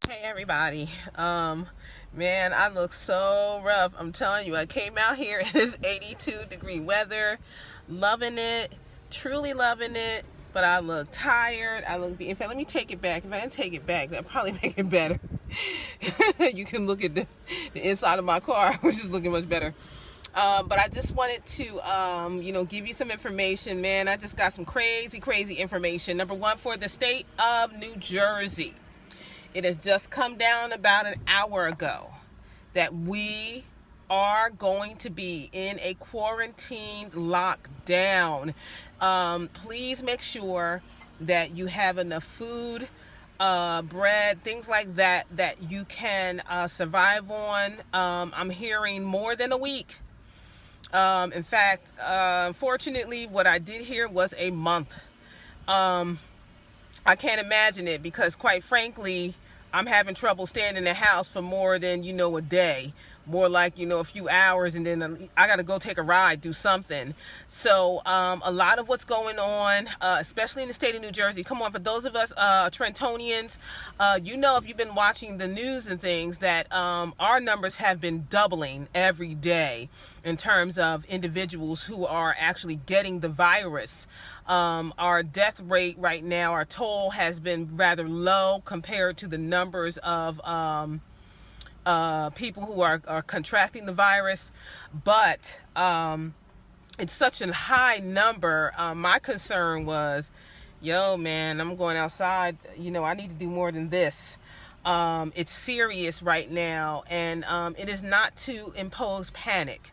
Hey everybody. Man, I look so rough. I'm telling you, I came out here in this 82-degree weather, loving it, truly loving it, but I look tired. In fact, let me take it back. If I didn't take it back, that'd probably make it better. You can look at the inside of my car, which is looking much better. But I just wanted to, give you some information, man. I just got some crazy information. Number one, for the state of New Jersey. It has just come down about an hour ago that we are going to be in a quarantined lockdown. Please make sure that you have enough food, bread, things like that you can survive on. I'm hearing more than a week. In fact, unfortunately, what I did hear was a month. I can't imagine it because, quite frankly, I'm having trouble staying in the house for more than, a day. More like, a few hours, and then I got to go take a ride, do something. So a lot of what's going on, especially in the state of New Jersey. Come on, for those of us Trentonians, if you've been watching the news and things, that our numbers have been doubling every day in terms of individuals who are actually getting the virus. Our death rate right now, our toll has been rather low compared to the numbers of people who are contracting the virus, but it's such a high number. My concern was, man, I'm going outside. I need to do more than this. It's serious right now, and it is not to impose panic.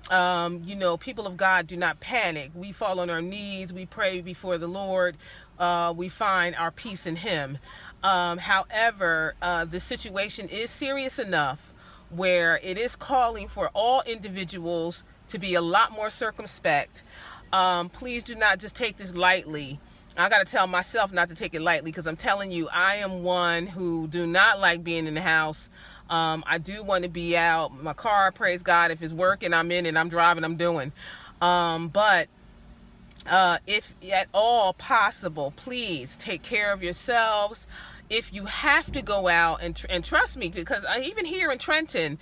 People of God, do not panic. We fall on our knees. We pray before the Lord. We find our peace in Him. However, the situation is serious enough where it is calling for all individuals to be a lot more circumspect. Please do not just take this lightly. I got to tell myself not to take it lightly, because I'm telling you, I am one who do not like being in the house. I do want to be out. My car, praise God, if it's working, I'm in it, I'm driving, I'm doing. But if at all possible, please take care of yourselves. If you have to go out, and trust me, because even here in Trenton,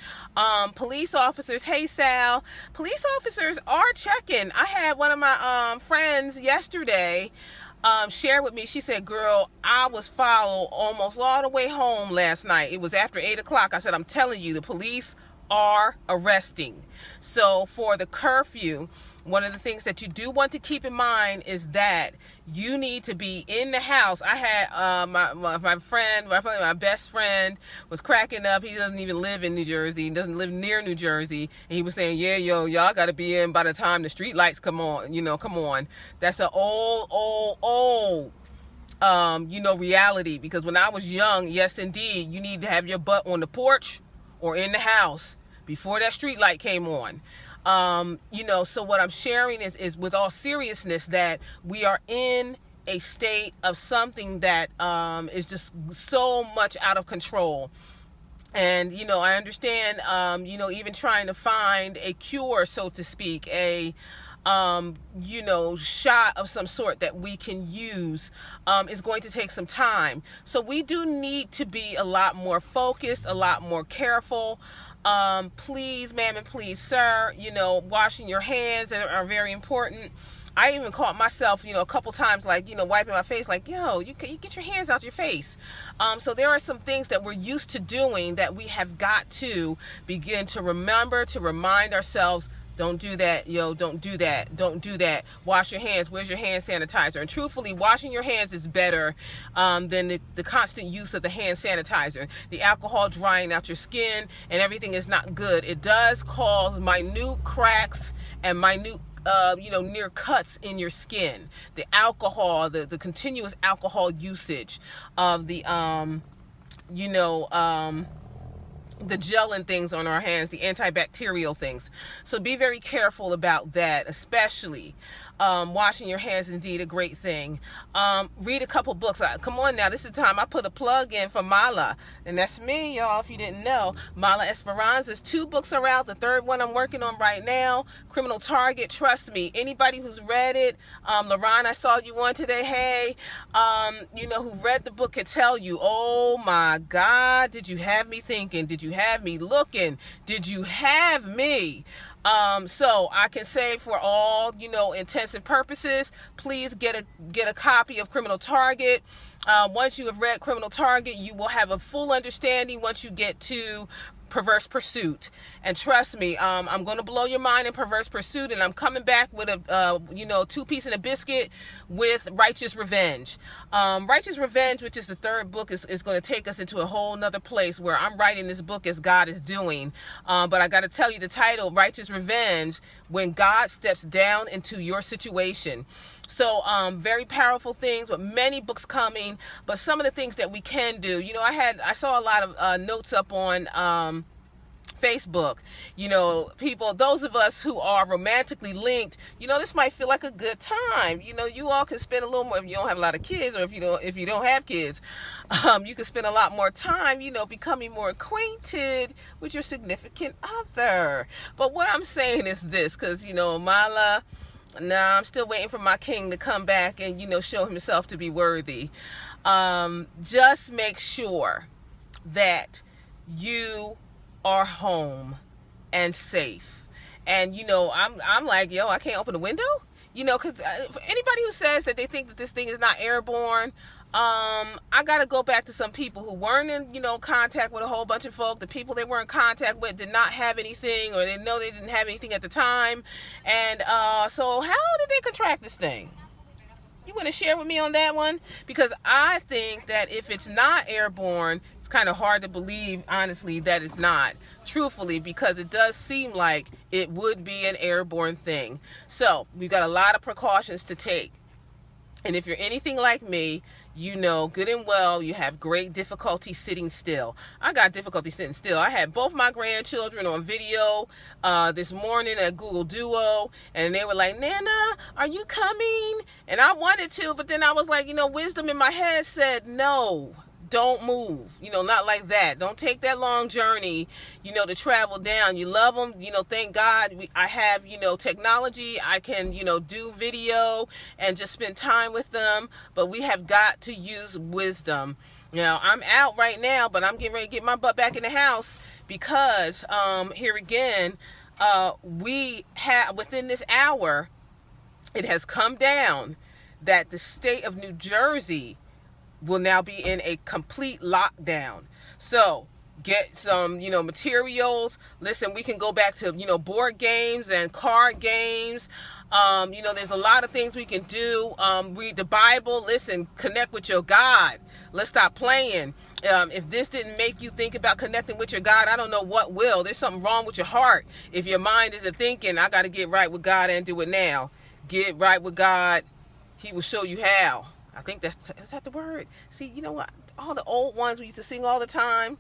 police officers, hey Sal, police officers are checking. I had one of my friends yesterday share with me. She said, girl, I was followed almost all the way home last night. It was after 8 o'clock. I said, I'm telling you, the police are arresting. So for the curfew, one of the things that you do want to keep in mind is that you need to be in the house. I had my friend, my best friend, was cracking up. He doesn't even live in New Jersey. He doesn't live near New Jersey. And he was saying, yeah, y'all got to be in by the time the street lights come on. Come on. That's an old reality. Because when I was young, yes, indeed, you need to have your butt on the porch or in the house before that street light came on. So what I'm sharing is with all seriousness that we are in a state of something that is just so much out of control. And, I understand, even trying to find a cure, so to speak, a shot of some sort that we can use is going to take some time. So we do need to be a lot more focused, a lot more careful. Please, ma'am, and please, sir, washing your hands are very important. I even caught myself, a couple times, wiping my face, you get your hands out your face. So there are some things that we're used to doing that we have got to begin to remember, to remind ourselves. Don't do that, don't do that, don't do that. Wash your hands. Where's your hand sanitizer? And truthfully, washing your hands is better than the constant use of the hand sanitizer. The alcohol drying out your skin and everything is not good. It does cause minute cracks and minute near cuts in your skin. The alcohol, the continuous alcohol usage of the gel and things on our hands, the antibacterial things. So be very careful about that, especially. Washing your hands, indeed, a great thing. Read a couple books. Come on now, this is the time I put a plug in for Mala, and that's me, y'all, if you didn't know. Mala Esperanza's 2 books are out. The 3rd one I'm working on right now, Criminal Target. Trust me, anybody who's read it, LaRon, I saw you on today, hey, who read the book can tell you, oh my God, did you have me thinking? Did you have me looking? Did you have me? So I can say, for all, intents and purposes, please get a copy of Criminal Target. Once you have read Criminal Target, you will have a full understanding once you get to Perverse Pursuit. And trust me, I'm going to blow your mind in Perverse Pursuit, and I'm coming back with a 2 piece and a biscuit with Righteous Revenge. Righteous Revenge, which is the 3rd book, is going to take us into a whole nother place where I'm writing this book as God is doing. But I got to tell you the title, Righteous Revenge, when God steps down into your situation. So very powerful things, with many books coming, but some of the things that we can do. I saw a lot of notes up on Facebook, people, those of us who are romantically linked, this might feel like a good time. You all can spend a little more, if you don't have a lot of kids, or if you don't have kids, you can spend a lot more time, becoming more acquainted with your significant other. But what I'm saying is this, because, Mala, nah, I'm still waiting for my king to come back and, show himself to be worthy. Just make sure that you are home and safe. And, I'm like, yo, I can't open the window? Because anybody who says that they think that this thing is not airborne, I got to go back to some people who weren't in, contact with a whole bunch of folk. The people they were in contact with did not have anything, or they know they didn't have anything at the time. And so how did they contract this thing? You want to share with me on that one? Because I think that if it's not airborne, it's kind of hard to believe, honestly, that it's not. Truthfully, because it does seem like it would be an airborne thing. So we've got a lot of precautions to take. And if you're anything like me, good and well, you have great difficulty sitting still. I got difficulty sitting still. I had both my grandchildren on video this morning at Google Duo, and they were like, Nana, are you coming? And I wanted to, but then I was like, wisdom in my head said, no, don't move, not like that. Don't take that long journey, to travel down. You love them, thank God I have, technology. I can, do video and just spend time with them, but we have got to use wisdom. I'm out right now, but I'm getting ready to get my butt back in the house because, here again, we have, within this hour, it has come down that the state of New Jersey will now be in a complete lockdown. So get some, materials. Listen, we can go back to, board games and card games. There's a lot of things we can do. Read the Bible. Listen, connect with your God. Let's stop playing. If this didn't make you think about connecting with your God, I don't know what will. There's something wrong with your heart. If your mind isn't thinking, I got to get right with God and do it now. Get right with God. He will show you how. I think is that the word? See, you know what? All the old ones we used to sing all the time.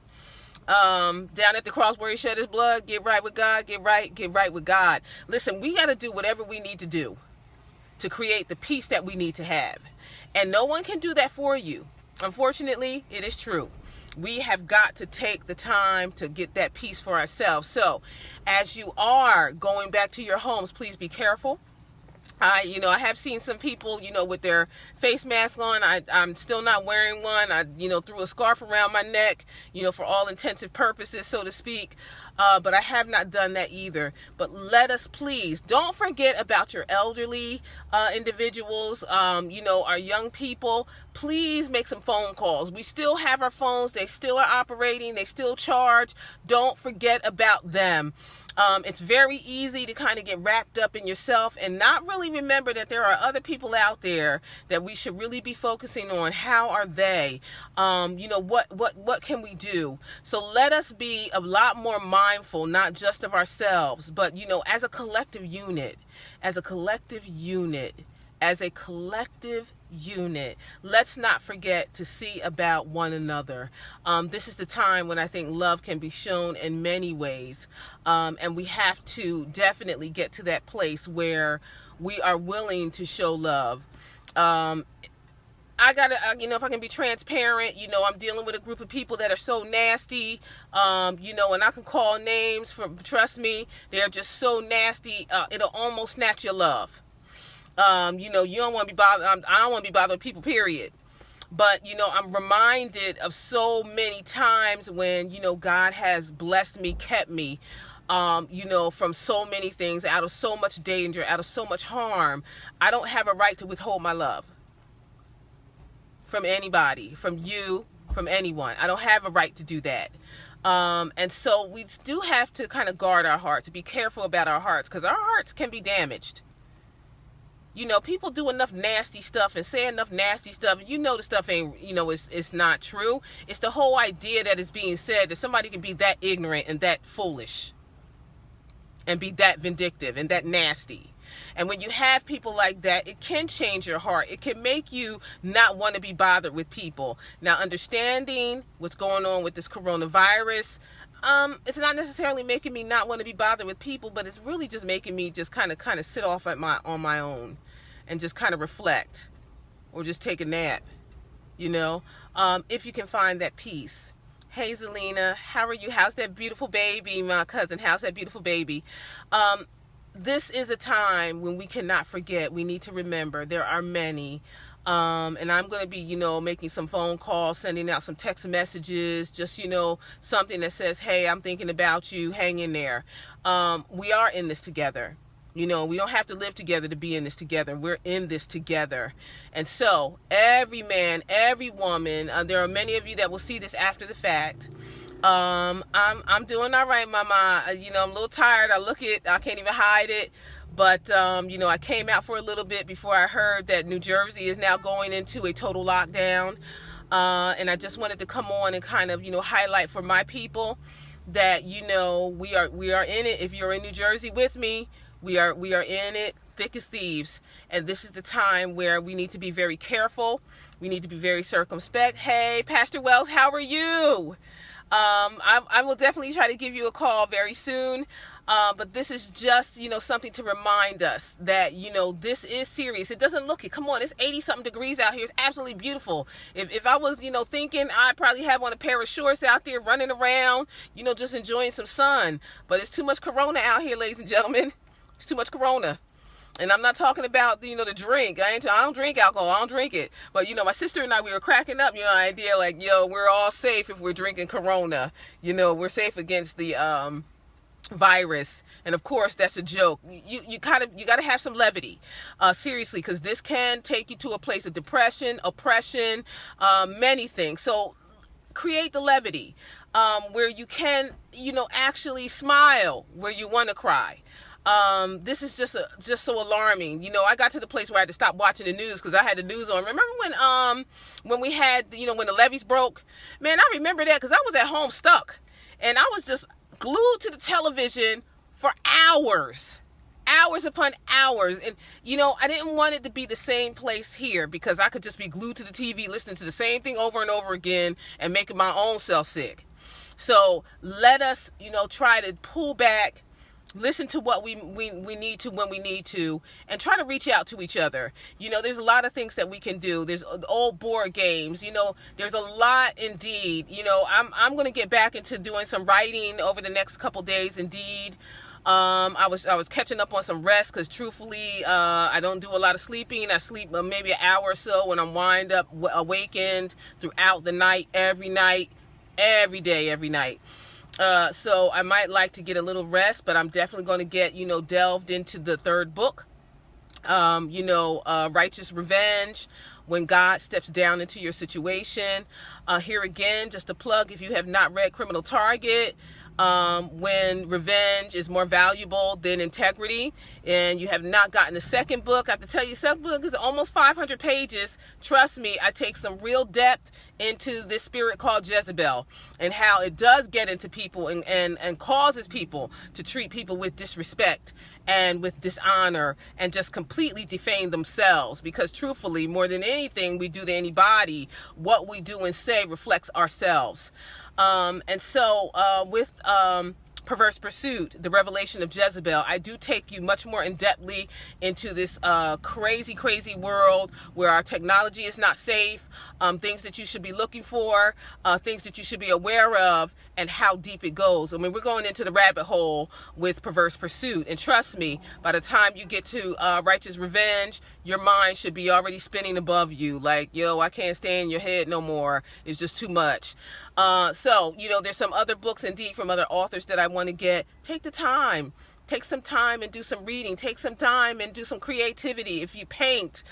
Down at the cross where he shed his blood, get right with God, get right with God. Listen, we got to do whatever we need to do to create the peace that we need to have. And no one can do that for you. Unfortunately, it is true. We have got to take the time to get that peace for ourselves. So as you are going back to your homes, please be careful. I have seen some people, with their face mask on. I'm still not wearing one. I, threw a scarf around my neck, for all intensive purposes, so to speak. But I have not done that either. But let us please, don't forget about your elderly individuals, our young people. Please make some phone calls. We still have our phones. They still are operating. They still charge. Don't forget about them. It's very easy to kind of get wrapped up in yourself and not really remember that there are other people out there that we should really be focusing on. How are they? What can we do? So let us be a lot more mindful, not just of ourselves, but, as a collective unit, let's not forget to see about one another. This is the time when I think love can be shown in many ways. And we have to definitely get to that place where we are willing to show love. I gotta, if I can be transparent, I'm dealing with a group of people that are so nasty, and I can call names trust me, they're just so nasty, it'll almost snatch your love. You don't want to be bothered, I don't want to be bothered with people, period. But, I'm reminded of so many times when, God has blessed me, kept me, from so many things, out of so much danger, out of so much harm. I don't have a right to withhold my love from anybody, from you, from anyone. I don't have a right to do that. And so we do have to kind of guard our hearts, be careful about our hearts, because our hearts can be damaged. People do enough nasty stuff and say enough nasty stuff, and the stuff ain't, it's not true. It's the whole idea that is being said, that somebody can be that ignorant and that foolish and be that vindictive and that nasty. And when you have people like that, it can change your heart. It can make you not want to be bothered with people. Now, understanding what's going on with this coronavirus, it's not necessarily making me not want to be bothered with people, but it's really just making me just kind of sit off on my own and just kind of reflect, or just take a nap, if you can find that peace. Hey, Zelina, how are you? How's that beautiful baby, my cousin? How's that beautiful baby? This is a time when we cannot forget. We need to remember there are many. And I'm going to be, making some phone calls, sending out some text messages, just, something that says, hey, I'm thinking about you, hang in there. We are in this together. We don't have to live together to be in this together. We're in this together. And so every man, every woman, there are many of you that will see this after the fact. I'm doing all right, mama. I'm a little tired. I can't even hide it. But, I came out for a little bit before I heard that New Jersey is now going into a total lockdown. And I just wanted to come on and kind of, highlight for my people that, we are in it. If you're in New Jersey with me, we are in it thick as thieves. And this is the time where we need to be very careful. We need to be very circumspect. Hey, Pastor Wells, how are you? I will definitely try to give you a call very soon. But this is just, something to remind us that, this is serious. It doesn't look it. Come on, it's 80 something degrees out here. It's absolutely beautiful. If I was, thinking, I'd probably have on a pair of shorts out there running around, just enjoying some sun. But it's too much corona out here, ladies and gentlemen. It's too much corona. And I'm not talking about, the drink. I don't drink alcohol. I don't drink it. But, my sister and I, we were cracking up, idea like, we're all safe if we're drinking Corona. We're safe against the virus. And of course, that's a joke. You got to have some levity, seriously, because this can take you to a place of depression, oppression, many things. So create the levity, where you can, actually smile where you want to cry. This is just so alarming. I got to the place where I had to stop watching the news because I had the news on. Remember when we had, when the levees broke? Man, I remember that because I was at home stuck. And I was just glued to the television for hours upon hours. And, I didn't want it to be the same place here because I could just be glued to the TV, listening to the same thing over and over again and making my own self sick. So let us, try to pull back, listen to what we need to when we need to, and try to reach out to each other. There's a lot of things that we can do. There's old board games. There's a lot indeed. I'm going to get back into doing some writing over the next couple days indeed. I was catching up on some rest because truthfully, I don't do a lot of sleeping. I sleep maybe an hour or so when I'm awakened throughout the night, every day, every night. So I might like to get a little rest, but I'm definitely going to get, delved into the third book, Righteous Revenge, when God steps down into your situation. Here again, just a plug, if you have not read Criminal Target, when revenge is more valuable than integrity, and you have not gotten the second book, I have to tell you, second book is almost 500 pages. Trust me, I take some real depth into this spirit called Jezebel and how it does get into people and causes people to treat people with disrespect and with dishonor and just completely defame themselves, because truthfully, more than anything we do to anybody, what we do and say reflects ourselves. And so with Perverse Pursuit, The Revelation of Jezebel. I do take you much more in-depthly into this crazy, crazy world where our technology is not safe, things that you should be looking for, things that you should be aware of, and how deep it goes. I mean, we're going into the rabbit hole with Perverse Pursuit. And trust me, by the time you get to Righteous Revenge, your mind should be already spinning above you. Like, yo, I can't stay in your head no more. It's just too much. So, there's some other books indeed from other authors that I want to get. Take the time. Take some time and do some reading. Take some time and do some creativity. If you paint,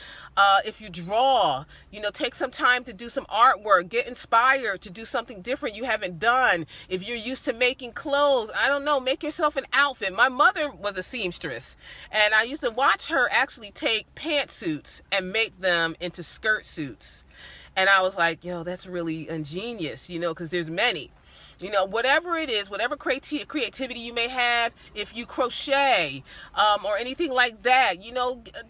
if you draw, take some time to do some artwork. Get inspired to do something different you haven't done. If you're used to making clothes, I don't know, make yourself an outfit. My mother was a seamstress, and I used to watch her actually take pantsuits and make them into skirt suits. And I was like, yo, that's really ingenious, because there's many. Whatever it is, whatever creativity you may have, if you crochet or anything like that,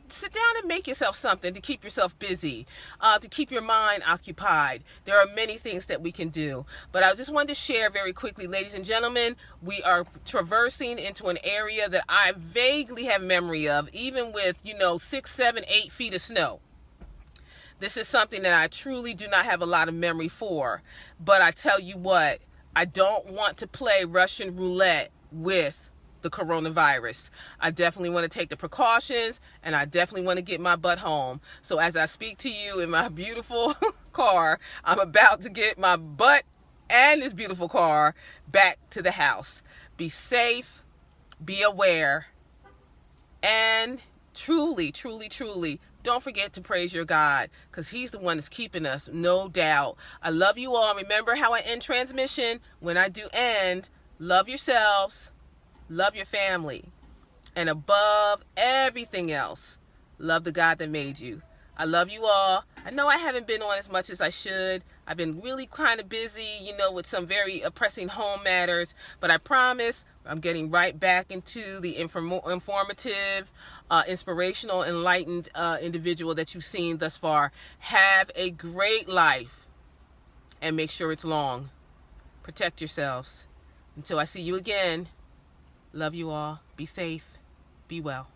sit down and make yourself something to keep yourself busy, to keep your mind occupied. There are many things that we can do. But I just wanted to share very quickly, ladies and gentlemen, we are traversing into an area that I vaguely have memory of, even with, 6, 7, 8 feet of snow. This is something that I truly do not have a lot of memory for. But I tell you what, I don't want to play Russian roulette with the coronavirus. I definitely want to take the precautions, and I definitely want to get my butt home. So as I speak to you in my beautiful car, I'm about to get my butt and this beautiful car back to the house. Be safe, be aware, and truly, truly, truly, don't forget to praise your God, because he's the one that's keeping us, no doubt. I love you all. Remember how I end transmission? When I do end, love yourselves, love your family, and above everything else, love the God that made you. I love you all. I know I haven't been on as much as I should. I've been really kind of busy, with some very pressing home matters. But I promise I'm getting right back into the informative, inspirational, enlightened individual that you've seen thus far. Have a great life, and make sure it's long. Protect yourselves. Until I see you again, love you all. Be safe. Be well.